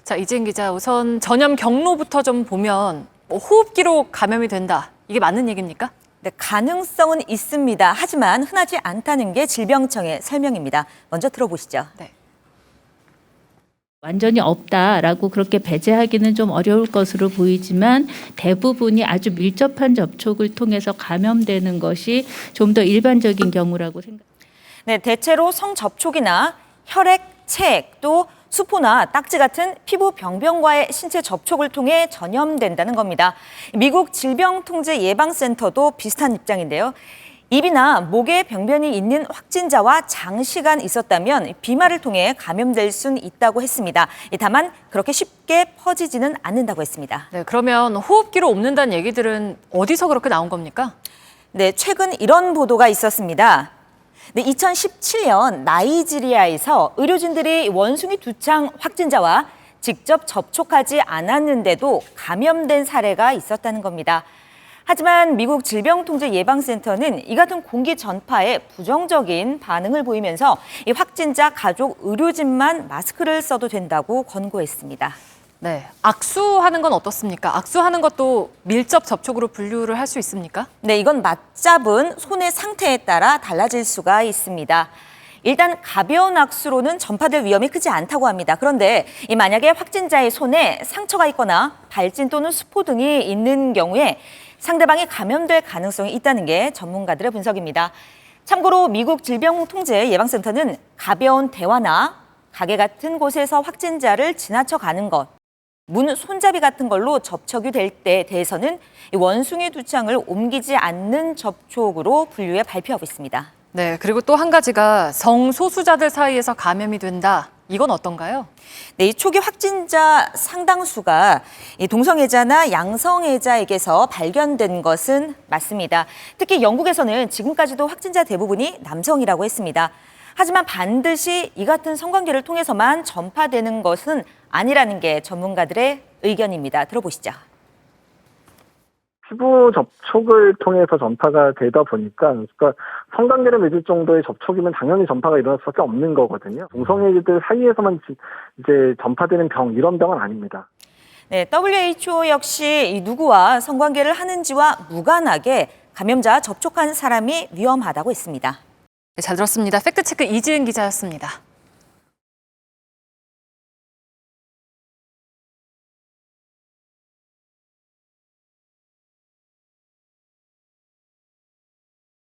자, 이지은 기자, 우선 전염 경로부터 좀 보면 호흡기로 감염이 된다. 이게 맞는 얘기입니까? 네, 가능성은 있습니다. 하지만 흔하지 않다는 게 질병청의 설명입니다. 먼저 들어보시죠. 네. 완전히 없다라고 그렇게 배제하기는 좀 어려울 것으로 보이지만 대부분이 아주 밀접한 접촉을 통해서 감염되는 것이 좀 더 일반적인 경우라고 생각합니다. 네, 대체로 성접촉이나 혈액, 체액, 또 수포나 딱지 같은 피부 병변과의 신체 접촉을 통해 전염된다는 겁니다. 미국 질병통제예방센터도 비슷한 입장인데요. 입이나 목에 병변이 있는 확진자와 장시간 있었다면 비말을 통해 감염될 수는 있다고 했습니다. 다만 그렇게 쉽게 퍼지지는 않는다고 했습니다. 네, 그러면 호흡기로 옮는다는 얘기들은 어디서 그렇게 나온 겁니까? 네, 최근 이런 보도가 있었습니다. 네, 2017년 나이지리아에서 의료진들이 원숭이 두창 확진자와 직접 접촉하지 않았는데도 감염된 사례가 있었다는 겁니다. 하지만 미국 질병통제예방센터는 이 같은 공기 전파에 부정적인 반응을 보이면서 이 확진자 가족 의료진만 마스크를 써도 된다고 권고했습니다. 네, 악수하는 건 어떻습니까? 악수하는 것도 밀접 접촉으로 분류를 할 수 있습니까? 네, 이건 맞잡은 손의 상태에 따라 달라질 수가 있습니다. 일단 가벼운 악수로는 전파될 위험이 크지 않다고 합니다. 그런데 만약에 확진자의 손에 상처가 있거나 발진 또는 수포 등이 있는 경우에 상대방이 감염될 가능성이 있다는 게 전문가들의 분석입니다. 참고로 미국 질병통제예방센터는 가벼운 대화나 가게 같은 곳에서 확진자를 지나쳐 가는 것, 문 손잡이 같은 걸로 접촉이 될 때에 대해서는 원숭이 두창을 옮기지 않는 접촉으로 분류해 발표하고 있습니다. 네, 그리고 또 한 가지가 성소수자들 사이에서 감염이 된다. 이건 어떤가요? 네, 이 초기 확진자 상당수가 이 동성애자나 양성애자에게서 발견된 것은 맞습니다. 특히 영국에서는 지금까지도 확진자 대부분이 남성이라고 했습니다. 하지만 반드시 이 같은 성관계를 통해서만 전파되는 것은 아니라는 게 전문가들의 의견입니다. 들어보시죠. 피부 접촉을 통해서 전파가 되다 보니까 그러니까 성관계를 맺을 정도의 접촉이면 당연히 전파가 일어날 수밖에 없는 거거든요. 동성애자들 사이에서만 이제 전파되는 병, 이런 병은 아닙니다. 네, WHO 역시 누구와 성관계를 하는지와 무관하게 감염자와 접촉한 사람이 위험하다고 했습니다. 네, 잘 들었습니다. 팩트체크 이지은 기자였습니다.